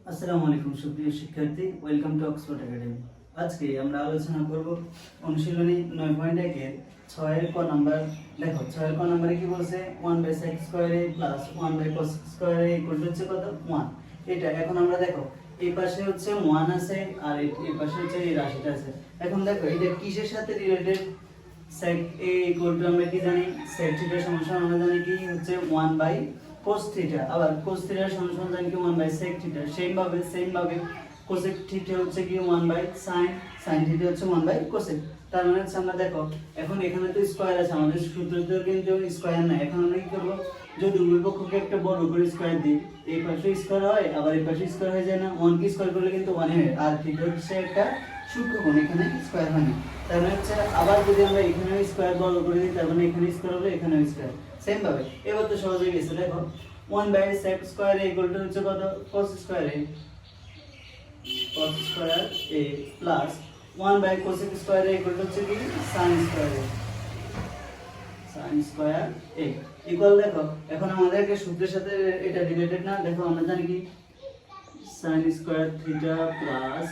আসসালামু আলাইকুম সুপ্রিয় শিক্ষার্থী, ওয়েলকাম টু অক্সফোর্ড একাডেমি। আজকে আমরা আলোচনা করব অনুশীলনী 9.1 এর 6 এর ক নাম্বার। দেখো 6 এর ক নাম্বারে কি বলছে 1/sec square a plus 1/cos square a equal to হচ্ছে কত 1। এটা এখন আমরা দেখো এই পাশে হচ্ছে 1 আছে আর এই পাশে হচ্ছে এই রাশিটা আছে। এখন দেখো এটা কিসের সাথে related? sec a equal to আমরা কি জানি sec থিটা সমান আমরা জানি কি হচ্ছে 1/cos থিটা, আবার cos থিটা সমান জানি কি 1/sec থিটা। সেম ভাবে cosec থিটা হচ্ছে কি 1/sin, sin থিটা হচ্ছে 1/cosec। তার মানে হচ্ছে আমরা দেখো এখন এখানে তো স্কয়ার আছে, আমাদের সূত্রতে কিন্তু স্কয়ার নাই। এখন আমরা কি করব, যদি উভয় পক্ষকে একটা বড় করে স্কয়ার দিই, এই পাশে স্কয়ার হয় আবার এই পাশে স্কয়ার হয়ে যায় না, 1 কে স্কয়ার করলে কিন্তু 1 হয়। আর থিটা হচ্ছে একটা সূক্ষ্মকোণ, এখানে স্কয়ার হয় না। তার মানে হচ্ছে আবার যদি আমরা এখানে স্কয়ার বর্গ করে দিই, তার মানে এখানে স্কয়ার হলো এখানেও স্কয়ার। সেম ভাবে এবার তো সহজ হয়ে গেছে। দেখো 1/sec square a equal to হচ্ছে কত cos square a, cos square a plus 1/cosec square a equal to হচ্ছে কি sin square a, sin square a equal. দেখো এখন আমাদেরকে সূত্রের সাথে এটা রিলেটেড না। দেখো আমরা জানি কি sin square theta plus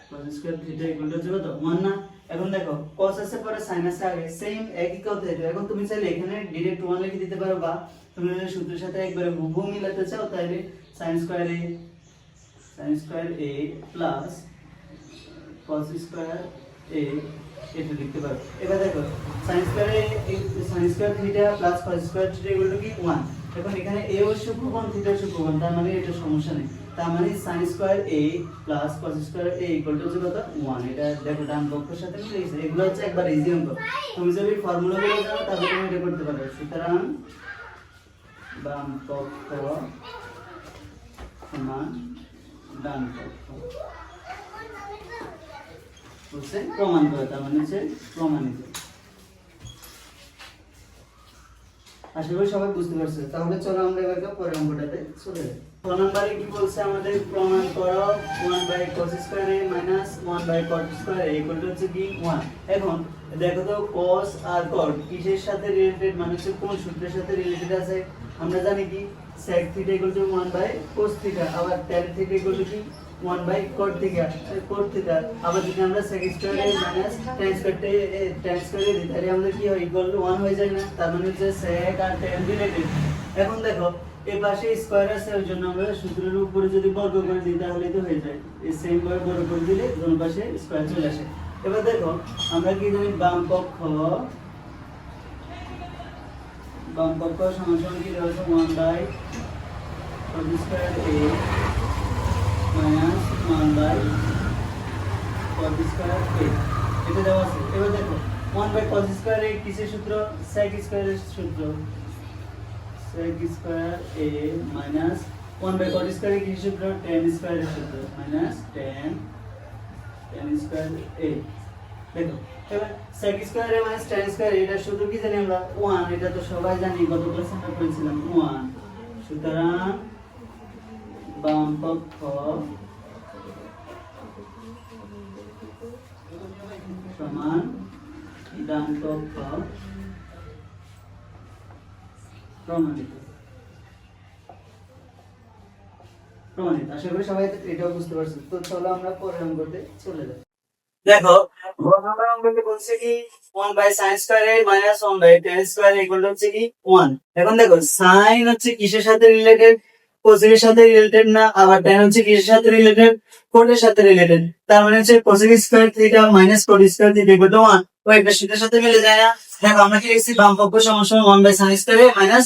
cos square theta equal to কত 1 না। এখন দেখো cos আছে পরে sin আছে আগে, সেম একই কথা। এটা এখন তুমি চাইলে এখানে ডাইরেক্ট 1 লিখে দিতে পারো, বা তুমি যদি সূত্রের সাথে একবারে হুবহু মিলাতে চাও তাহলে sin square a plus cos square a এটা লিখতে পারো। এবার দেখো sin square theta plus cos square theta equal to কি 1। এখন এখানে a ও সূক্ষ্মকোণ থিটা সূক্ষ্মকোণ, তার মানে এটা সমস্যা নেই। তার মানে sin square a plus cos square a equal to কত 1। এটা দেখো ডান পক্ষের সাথে মিলে গেছে। এগুলো হচ্ছে একবার ইজি অঙ্ক, তুমি যদি ফর্মুলাগুলো জানো তাহলে তুমি এটা করতে পারবে। সুতরাং বাম পক্ষ সমান ডান পক্ষ হচ্ছে প্রমাণ করে, তার মানে হচ্ছে প্রমাণিত। আশা করি সবাই বুঝতে পারছে। তাহলে চলো আমরা এবার পরের অঙ্কটাতে চলে যাই। ক নম্বরে কি বলছে আমাদের, প্রমাণ করো 1/cos square a minus 1/cot square a equal to হচ্ছে কি 1। এখন দেখো তো cos আর cot কিসের সাথে রিলেটেড, মানে হচ্ছে কোন সূত্রের সাথে রিলেটেড আছে? আমরা জানি কি sec theta equal to 1/cos theta, আবার tan থিটা ইকুয়াল টু কি 1/cot থিটা। আবার যদি আমরা sec square a minus tan square a দিই তাহলে আমাদের কি হয় ইকুয়াল টু 1 হয়ে যায় না। তার মানে হচ্ছে sec আর tan রিলেটেড। এখন দেখো এই পাশে স্কয়ার আছে, ওই জন্য আমরা সূত্রের উপরে যদি বর্গ করে দিই তাহলে তো হয়ে যায়। এই সেম ভাবে বর্গ করে দিলে দোনো পাশে স্কয়ার চলে আসে। এবার দেখো আমরা কি জানি বাম পক্ষ সমান সমান কি দেওয়া আছে 1/cos square a minus 1/cot square a এটা দেওয়া আছে। এবার দেখো 1/cos স্কয়ার a কিসের সূত্র? sec স্কয়ারের সূত্র। sec square a minus 1/cot square এর কি সূত্র? tan স্কয়ারের সূত্র মাইনাস tan স্কয়ার a। দেখো এবার sec square a minus tan square a এর সূত্র কি জানি আমরা 1, এটা তো সবাই জানি, গত ক্লাসে আমরা পড়েছিলাম 1। সুতরাং বাম পক্ষ সমান ডান পক্ষ প্রমাণিত। আশা করি সবাই এটাও বুঝতে পারছেন। তো চলো আমরা পরের অঙ্কতে চলে যাই। দেখো প্রথম অঙ্কতে বলছে কি 1/sin square a minus 1/tan square a equal to হচ্ছে কি 1। এখন দেখো sin হচ্ছে কিসের সাথে রিলেটেড? cosec এর সাথে রিলেটেড না, আবার tan হচ্ছে কিসের সাথে রিলেটেড? cot এর সাথে রিলেটেড। তার মানে হচ্ছে cosec square theta minus cot square theta equal to 1। তো একটা সেটার সাথে মিলে যায় না। দেখো আমরা কি লিখছি বাম পক্ষ সমান সমান 1/sin square a minus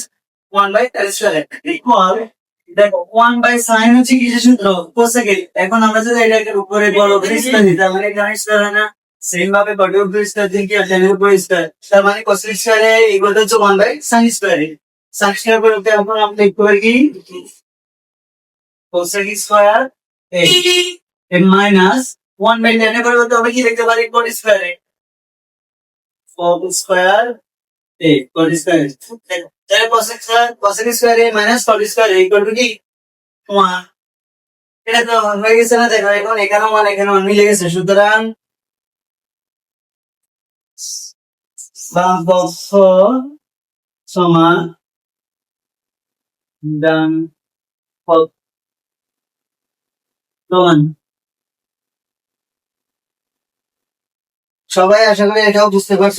1/tan square a equal. দেখো 1/sin হচ্ছে কিসের সূত্র? cosec এর। এখন আমরা যদি এটাকে উপরে বড় করে স্কয়ার দিই তার মানে এখানে স্কয়ার হয় না। সেম ভাবে cot এর উপরে স্কয়ার দিন কি tan এর উপরে স্কয়ার, তার মানে cosec square a equal to 1/sin square a। sin square করে এখন আমরা লিখতে পারি কি cosec square a minus 1/tan এর পরিবর্তে আমরা কি লিখতে পারি cot square a, cot square a, cot square a। তাহলে cosec square a minus cot square a equal to কি 1। এটা তো হয়ে গেছে না? দেখো এখন এখানে 1 এখানে 1 মিলে গেছে। সুতরাং বাম পক্ষ সমান ডান পক্ষ প্রমাণ। সবাই আশা করি এটাও বুঝতে পারছো।